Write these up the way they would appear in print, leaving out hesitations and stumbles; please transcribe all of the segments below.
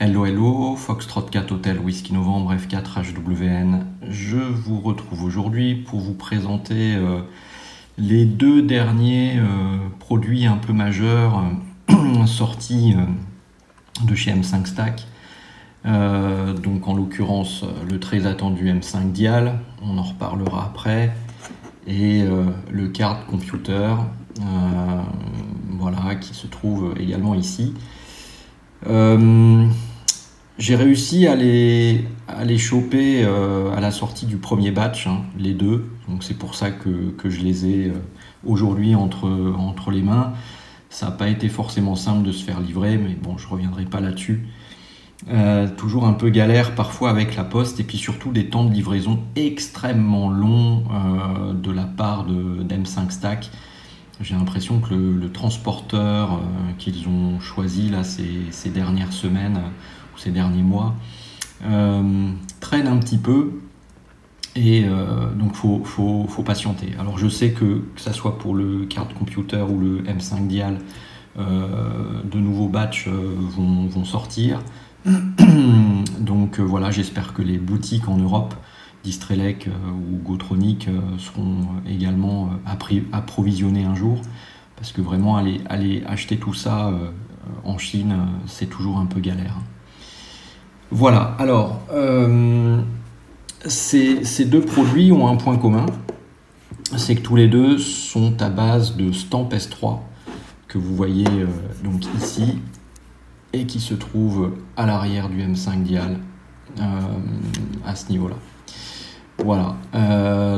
Hello hello, Foxtrot 4 Hotel Whisky Novembre F4 HWN. Je vous retrouve aujourd'hui pour vous présenter les deux derniers produits un peu majeurs sortis de chez M5 Stack. Donc en l'occurrence le très attendu M5 Dial, on en reparlera après, et le Card Computer, voilà, qui se trouve également ici. J'ai réussi à les choper à la sortie du premier batch, hein, les deux. Donc c'est pour ça que je les ai aujourd'hui entre les mains. Ça n'a pas été forcément simple de se faire livrer, mais bon, je ne reviendrai pas là-dessus. Toujours un peu galère parfois avec la poste, et puis surtout des temps de livraison extrêmement longs de la part d'M5 Stack. J'ai l'impression que le transporteur qu'ils ont choisi là, ces dernières semaines ou ces derniers mois traîne un petit peu, et donc faut patienter. Alors je sais que ça soit pour le Card Computer ou le M5 Dial, de nouveaux batchs vont sortir. Donc voilà, j'espère que les boutiques en Europe, Distrelec ou Gotronic, seront également approvisionnées un jour, parce que vraiment aller acheter tout ça en Chine, c'est toujours un peu galère. Voilà, alors ces deux produits ont un point commun, c'est que tous les deux sont à base de Stamp S3 que vous voyez donc ici, et qui se trouve à l'arrière du M5 Dial, à ce niveau-là. Voilà,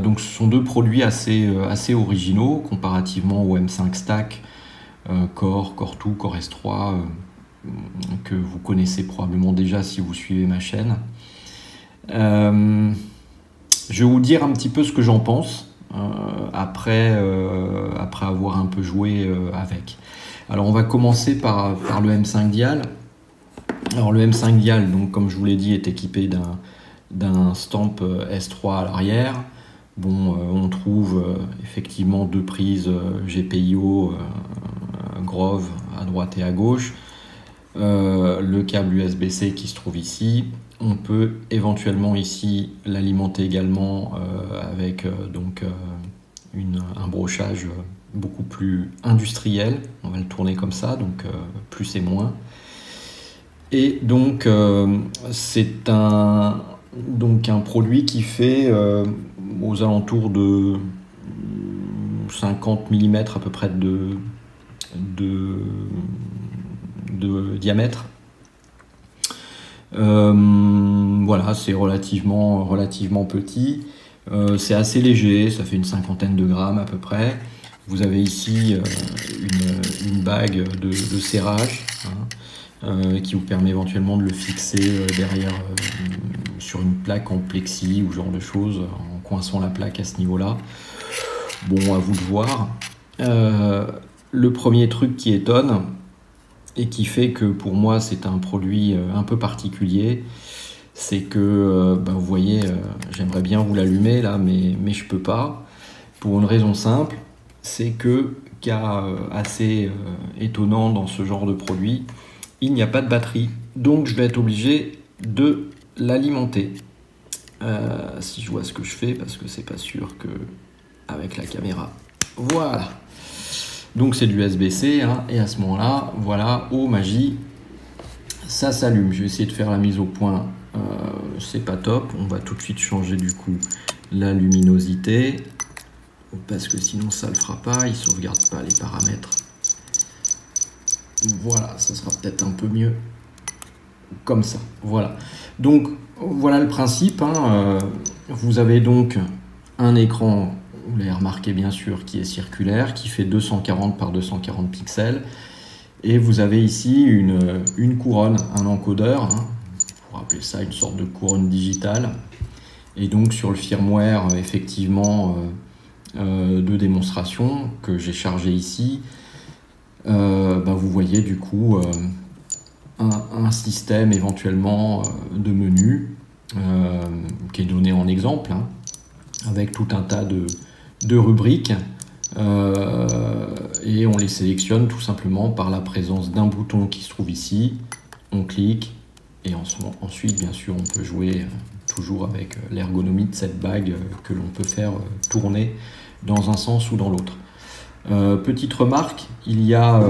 donc ce sont deux produits assez originaux comparativement au M5 Stack, Core 2, Core S3, que vous connaissez probablement déjà si vous suivez ma chaîne. Je vais vous dire un petit peu ce que j'en pense après avoir un peu joué avec. Alors on va commencer par le M5 Dial. Alors le M5 Dial, donc, comme je vous l'ai dit, est équipé d'un Stamp S3 à l'arrière. Bon, on trouve effectivement deux prises GPIO Grove à droite et à gauche. Le câble USB-C qui se trouve ici. On peut éventuellement ici l'alimenter également avec un brochage beaucoup plus industriel, on va le tourner comme ça, donc plus et moins. Et donc c'est un produit qui fait aux alentours de 50 mm à peu près de diamètre. Voilà, c'est relativement petit. C'est assez léger, ça fait une cinquantaine de grammes à peu près. Vous avez ici une bague de serrage, hein, qui vous permet éventuellement de le fixer derrière sur une plaque en plexi ou ce genre de choses, en coinçant la plaque à ce niveau-là. Bon, à vous de voir. Le premier truc qui étonne et qui fait que pour moi c'est un produit un peu particulier, c'est que vous voyez, j'aimerais bien vous l'allumer là, mais je peux pas, pour une raison simple. C'est que, cas assez étonnant dans ce genre de produit, il n'y a pas de batterie, donc je vais être obligé de l'alimenter. Si je vois ce que je fais, parce que c'est pas sûr que avec la caméra. Voilà. Donc c'est de l'USB-C, hein, et à ce moment-là, voilà, oh magie, ça s'allume. Je vais essayer de faire la mise au point. C'est pas top. On va tout de suite changer du coup la luminosité, parce que sinon ça le fera pas, il sauvegarde pas les paramètres. Voilà, ça sera peut-être un peu mieux comme ça. Voilà, donc voilà le principe, hein. Vous avez donc un écran, vous l'avez remarqué bien sûr, qui est circulaire, qui fait 240 par 240 pixels, et vous avez ici une couronne, un encodeur, hein, pour appeler ça une sorte de couronne digitale. Et donc sur le firmware effectivement de démonstration que j'ai chargé ici, vous voyez du coup un système éventuellement de menu qui est donné en exemple, hein, avec tout un tas de rubriques, et on les sélectionne tout simplement par la présence d'un bouton qui se trouve ici. On clique ensuite, bien sûr, on peut jouer toujours avec l'ergonomie de cette bague que l'on peut faire tourner dans un sens ou dans l'autre. Petite remarque, il y a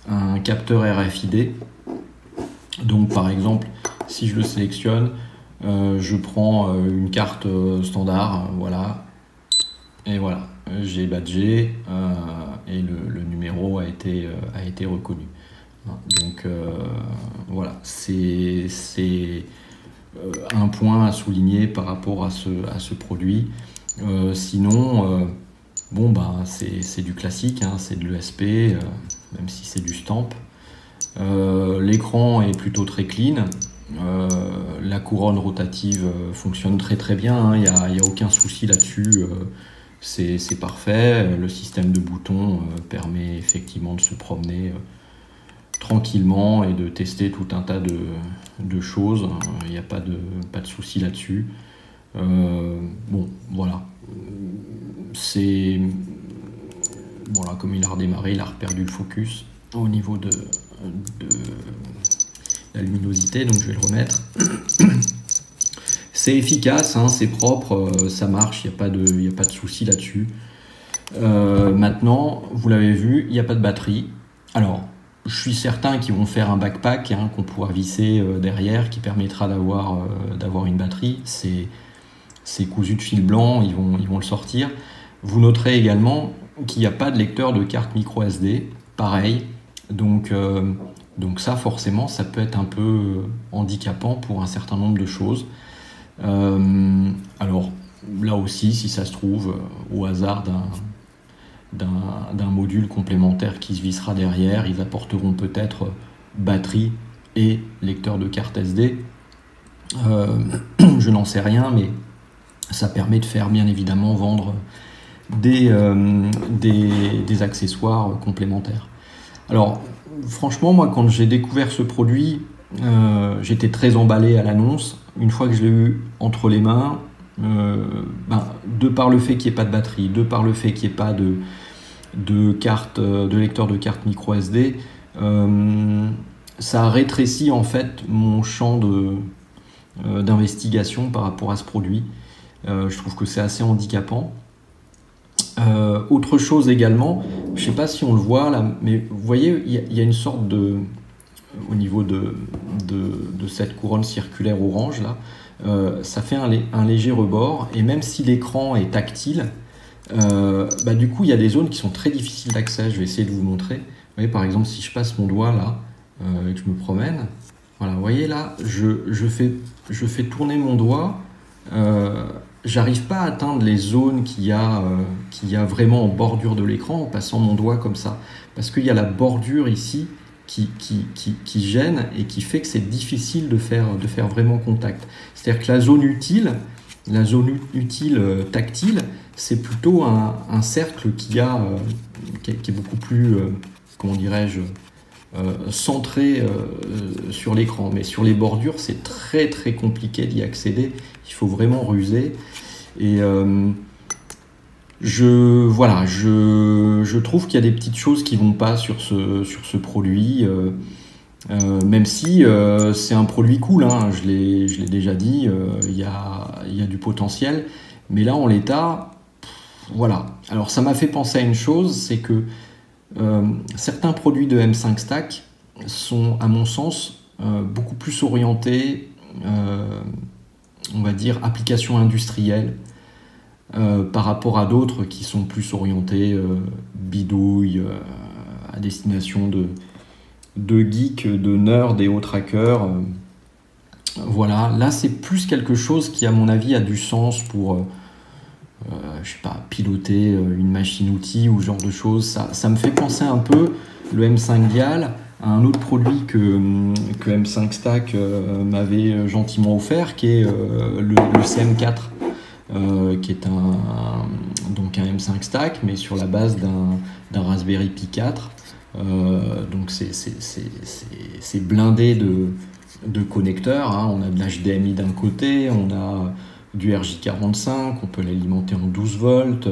un capteur RFID. Donc par exemple, si je le sélectionne, je prends une carte standard, voilà, et voilà, j'ai badgé et le numéro a été reconnu. Donc voilà, c'est un point à souligner par rapport à ce produit. Sinon, bon, bah, c'est du classique, hein, c'est de l'ESP, même si c'est du stamp. L'écran est plutôt très clean. La couronne rotative fonctionne très très bien, hein, y a aucun souci là-dessus. C'est parfait. Le système de boutons permet effectivement de se promener tranquillement et de tester tout un tas de choses. Il n'y a pas de souci là-dessus. Bon, voilà. Voilà, comme il a redémarré, il a reperdu le focus au niveau de la luminosité, donc je vais le remettre. C'est efficace, hein, c'est propre, ça marche, il n'y a pas de souci là-dessus. Maintenant, vous l'avez vu, il n'y a pas de batterie. Alors, je suis certain qu'ils vont faire un backpack, hein, qu'on pourra visser derrière, qui permettra d'avoir une batterie. C'est cousu de fil blanc, ils vont le sortir. Vous noterez également qu'il n'y a pas de lecteur de carte micro SD, pareil. Donc ça, forcément, ça peut être un peu handicapant pour un certain nombre de choses. Alors là aussi, si ça se trouve, au hasard d'un module complémentaire qui se vissera derrière, ils apporteront peut-être batterie et lecteur de carte SD. Je n'en sais rien, mais ça permet de faire bien évidemment vendre des accessoires complémentaires. Alors franchement, moi quand j'ai découvert ce produit, j'étais très emballé à l'annonce. Une fois que je l'ai eu entre les mains, de par le fait qu'il n'y ait pas de batterie, de par le fait qu'il n'y ait pas de lecteur de carte micro SD, ça a rétréci en fait mon champ d'investigation par rapport à ce produit. Je trouve que c'est assez handicapant. Autre chose également, je ne sais pas si on le voit là, mais vous voyez, il y a une sorte au niveau de cette couronne circulaire orange là, ça fait un léger rebord, et même si l'écran est tactile, du coup il y a des zones qui sont très difficiles d'accès. Je vais essayer de vous montrer. Vous voyez, par exemple, si je passe mon doigt là et que je me promène, voilà, vous voyez là, je fais tourner mon doigt, j'arrive pas à atteindre les zones qu'il y a vraiment en bordure de l'écran en passant mon doigt comme ça, parce qu'il y a la bordure ici qui gêne et qui fait que c'est difficile de faire vraiment contact. C'est-à-dire que la zone utile tactile, c'est plutôt un cercle qui est beaucoup plus, comment dirais-je, centré sur l'écran. Mais sur les bordures, c'est très très compliqué d'y accéder. Il faut vraiment ruser. Et je trouve qu'il y a des petites choses qui vont pas sur ce produit, même si c'est un produit cool, hein, je l'ai déjà dit, il y a du potentiel, mais là en l'état, voilà. Alors ça m'a fait penser à une chose, c'est que certains produits de M5 Stack sont, à mon sens, beaucoup plus orientés, on va dire, application industrielle, par rapport à d'autres qui sont plus orientés bidouille, à destination de geeks, de nerds et autres hackers. Voilà, là c'est plus quelque chose qui, à mon avis, a du sens pour je sais pas, piloter une machine-outil ou ce genre de choses. Ça me fait penser un peu, le M5 Dial, à un autre produit que M5 Stack m'avait gentiment offert, qui est le CM4. Qui est donc un M5 Stack, mais sur la base d'un Raspberry Pi 4. Donc c'est blindé de connecteurs, hein. On a de l'HDMI d'un côté, on a du RJ45, on peut l'alimenter en 12 volts,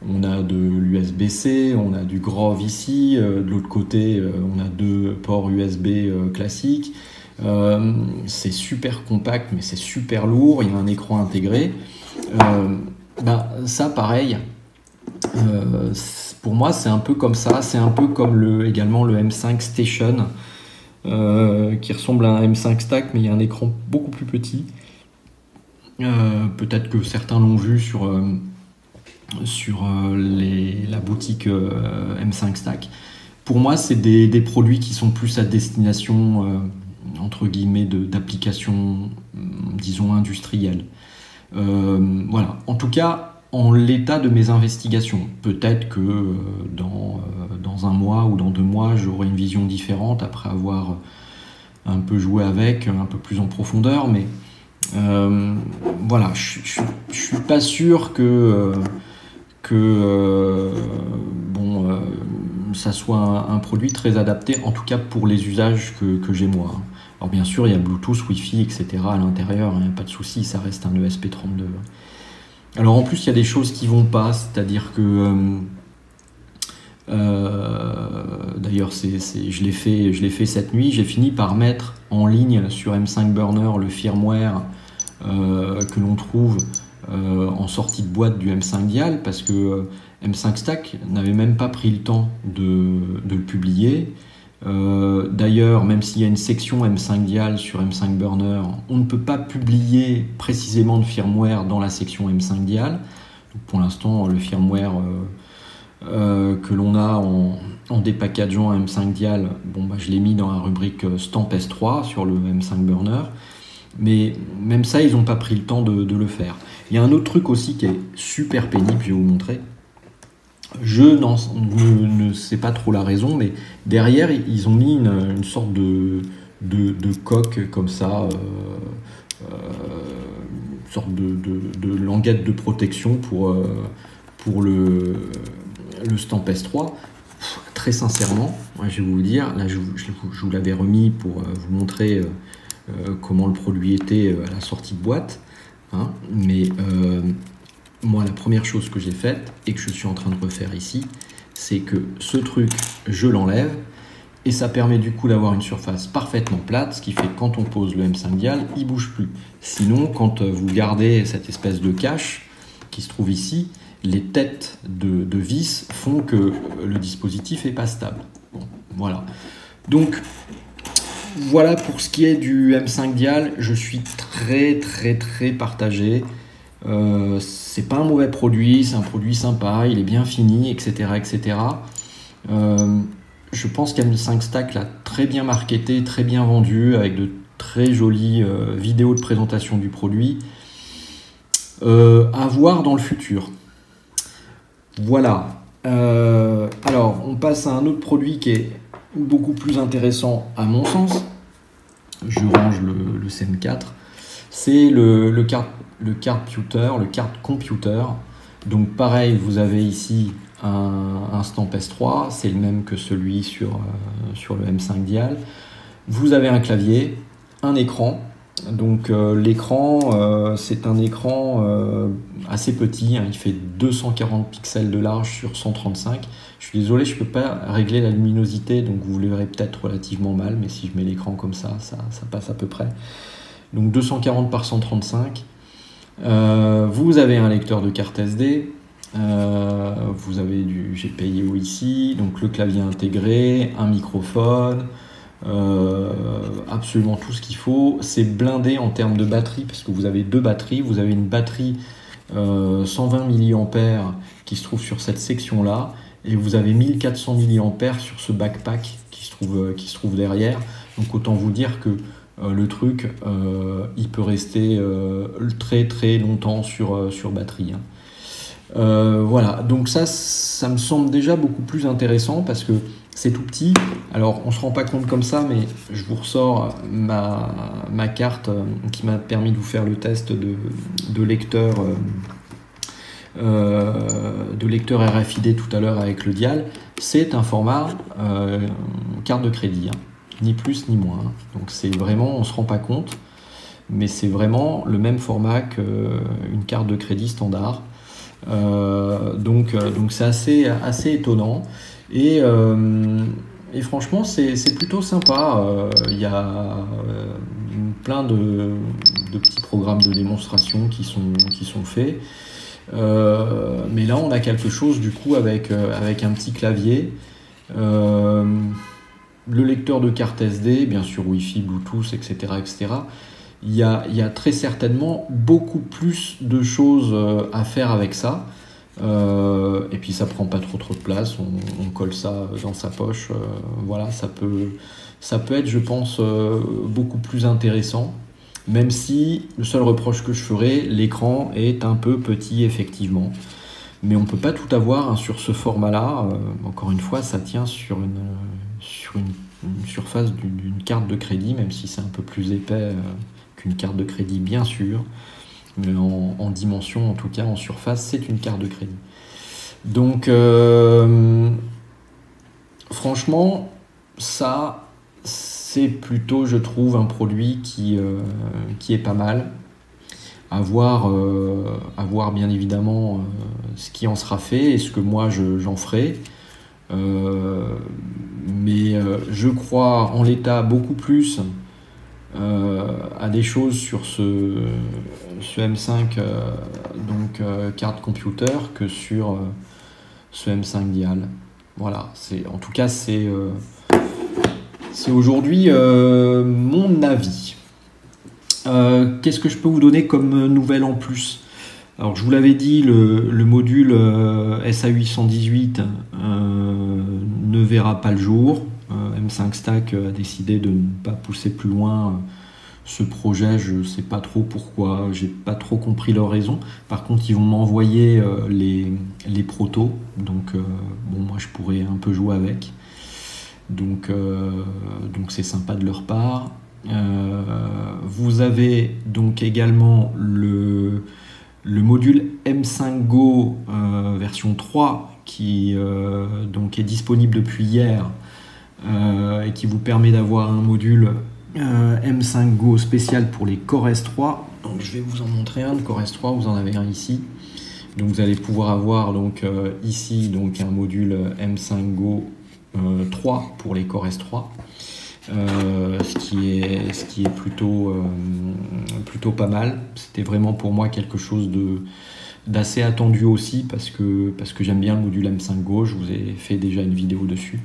On a de l'USB-C, on a du Grove ici, de l'autre côté on a 2 ports USB classiques. C'est super compact mais c'est super lourd, il y a un écran intégré. Ça pareil, pour moi c'est un peu comme ça, c'est un peu comme également le M5 Station qui ressemble à un M5 Stack mais il y a un écran beaucoup plus petit. Peut-être que certains l'ont vu sur la boutique M5 Stack. Pour moi, c'est des produits qui sont plus à destination, entre guillemets, d'applications, disons, industrielles. Voilà. En tout cas, en l'état de mes investigations. Peut-être que dans un mois ou dans 2 mois, j'aurai une vision différente après avoir un peu joué avec, un peu plus en profondeur, mais voilà, je suis pas sûr que ça soit un produit très adapté, en tout cas pour les usages que j'ai moi. Alors bien sûr, il y a Bluetooth, Wi-Fi, etc. à l'intérieur, il n'y a pas de souci, ça reste un ESP32. Alors en plus, il y a des choses qui vont pas, c'est-à-dire que d'ailleurs, je l'ai fait cette nuit, j'ai fini par mettre en ligne sur M5 Burner le firmware que l'on trouve en sortie de boîte du M5 Dial, parce que M5 Stack n'avait même pas pris le temps de le publier. D'ailleurs, même s'il y a une section M5 Dial sur M5 Burner, on ne peut pas publier précisément de firmware dans la section M5 Dial. Donc pour l'instant, le firmware que l'on a en dépackageant un M5 Dial, je l'ai mis dans la rubrique Stamp S3 sur le M5 Burner. Mais même ça, ils n'ont pas pris le temps de le faire. Il y a un autre truc aussi qui est super pénible, je vais vous montrer. Je ne sais pas trop la raison, mais derrière, ils ont mis une sorte de coque comme ça, une sorte de languette de protection pour le Stamp S3. Très sincèrement, moi, je vais vous dire, là je vous l'avais remis pour vous montrer comment le produit était à la sortie de boîte, hein, mais moi la première chose que j'ai faite et que je suis en train de refaire ici, c'est que ce truc je l'enlève et ça permet du coup d'avoir une surface parfaitement plate, ce qui fait que quand on pose le M5 Dial, il bouge plus. Sinon, quand vous gardez cette espèce de cache qui se trouve ici, les têtes de vis font que le dispositif n'est pas stable. Bon, voilà. Donc voilà pour ce qui est du M5 Dial, je suis très partagé. C'est pas un mauvais produit, c'est un produit sympa, il est bien fini, etc. Je pense qu'M5 Stack l'a très bien marketé, très bien vendu, avec de très jolies vidéos de présentation du produit. À voir dans le futur. Voilà. Alors, on passe à un autre produit qui est beaucoup plus intéressant à mon sens. Je range le CM4. C'est le card computer. Donc pareil, vous avez ici un Stamp S3, c'est le même que celui sur le M5 Dial. Vous avez un clavier, un écran. Donc l'écran, c'est un écran assez petit, hein, il fait 240 pixels de large sur 135. Je suis désolé, je ne peux pas régler la luminosité, donc vous le verrez peut-être relativement mal, mais si je mets l'écran comme ça passe à peu près. Donc 240 par 135. Vous avez un lecteur de carte SD, vous avez du GPIO ici, donc le clavier intégré, un microphone, absolument tout ce qu'il faut. C'est blindé en termes de batterie, parce que vous avez 2 batteries. Vous avez une batterie 120 mAh qui se trouve sur cette section-là, et vous avez 1400 mAh sur ce backpack qui se trouve derrière. Donc autant vous dire que le truc, il peut rester très longtemps sur batterie, hein. Voilà, donc ça me semble déjà beaucoup plus intéressant parce que c'est tout petit. Alors on se rend pas compte comme ça, mais je vous ressors ma carte qui m'a permis de vous faire le test de lecteur RFID tout à l'heure avec le dial. C'est un format carte de crédit, hein. Ni plus ni moins, hein. Donc c'est vraiment, on se rend pas compte, mais c'est vraiment le même format qu'une carte de crédit standard. Donc c'est assez étonnant. Et franchement, c'est plutôt sympa. Il y a plein de petits programmes de démonstration qui sont faits. Mais là, on a quelque chose du coup avec un petit clavier. Le lecteur de carte SD, bien sûr Wi-Fi, Bluetooth, etc. Il y a très certainement beaucoup plus de choses à faire avec ça. Et puis ça prend pas trop de place, on colle ça dans sa poche. Voilà, ça peut être, je pense, beaucoup plus intéressant. Même si le seul reproche que je ferais, l'écran est un peu petit effectivement. Mais on ne peut pas tout avoir sur ce format-là. Encore une fois, ça tient sur une surface d'une carte de crédit, même si c'est un peu plus épais qu'une carte de crédit, bien sûr. Mais en dimension, en tout cas en surface, c'est une carte de crédit. Donc, franchement, ça, c'est plutôt, je trouve, un produit qui est pas mal. À voir bien évidemment ce qui en sera fait et ce que moi j'en ferai. Mais je crois en l'état beaucoup plus à des choses sur ce M5 carte computer que sur ce M5 Dial. Voilà, en tout cas c'est aujourd'hui mon avis. Qu'est-ce que je peux vous donner comme nouvelle en plus? Alors je vous l'avais dit, le module SA818 ne verra pas le jour. M5 Stack a décidé de ne pas pousser plus loin ce projet. Je ne sais pas trop pourquoi, j'ai pas trop compris leur raison. Par contre, ils vont m'envoyer les protos, donc bon, moi je pourrais un peu jouer avec. Donc c'est sympa de leur part. Vous avez donc également le module M5 Go version 3 qui donc est disponible depuis hier et qui vous permet d'avoir un module M5 Go spécial pour les Core S3. Donc je vais vous en montrer un de Core S3, vous en avez un ici. Donc vous allez pouvoir avoir donc ici donc un module M5 Go 3 pour les Core S3. Ce qui est plutôt pas mal. C'était vraiment pour moi quelque chose d'assez attendu aussi parce que j'aime bien le module M5 Go, je vous ai fait déjà une vidéo dessus.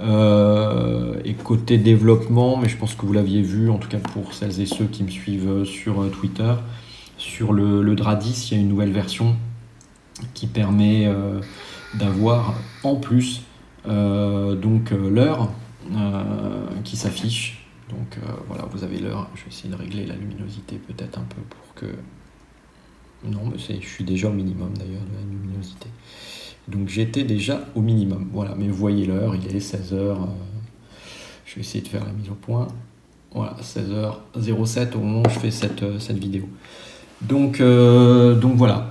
Et côté développement, mais je pense que vous l'aviez vu, en tout cas pour celles et ceux qui me suivent sur Twitter, sur le DRA 10, il y a une nouvelle version qui permet d'avoir en plus l'heure qui s'affiche. Donc voilà, vous avez l'heure. Je vais essayer de régler la luminosité peut-être un peu pour que... Non, mais je suis déjà au minimum d'ailleurs de la luminosité. Donc j'étais déjà au minimum. Voilà, mais vous voyez l'heure, il est 16h. Je vais essayer de faire la mise au point. Voilà, 16h07 au moment où je fais cette vidéo. Donc voilà.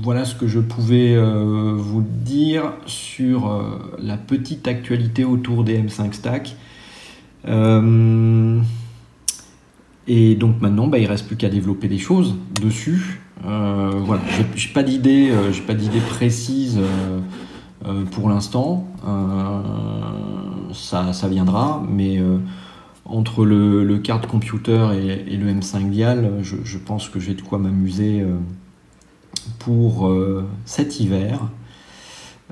Voilà ce que je pouvais vous dire sur la petite actualité autour des M5 Stack. Et donc maintenant, il ne reste plus qu'à développer des choses dessus. Voilà, j'ai pas d'idée précise pour l'instant. Ça viendra, mais entre le card computer et le M5 Dial, je pense que j'ai de quoi m'amuser pour cet hiver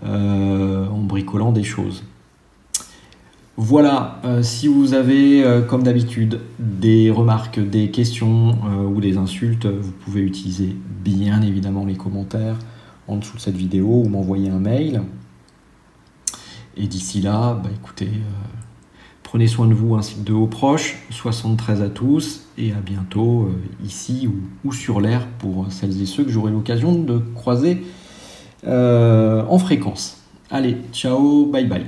en bricolant des choses. Voilà, si vous avez comme d'habitude des remarques, des questions ou des insultes, vous pouvez utiliser bien évidemment les commentaires en dessous de cette vidéo ou m'envoyer un mail. Et d'ici là, écoutez, prenez soin de vous ainsi que de vos proches, 73 à tous et à bientôt ici ou sur l'air pour celles et ceux que j'aurai l'occasion de croiser en fréquence. Allez, ciao, bye bye.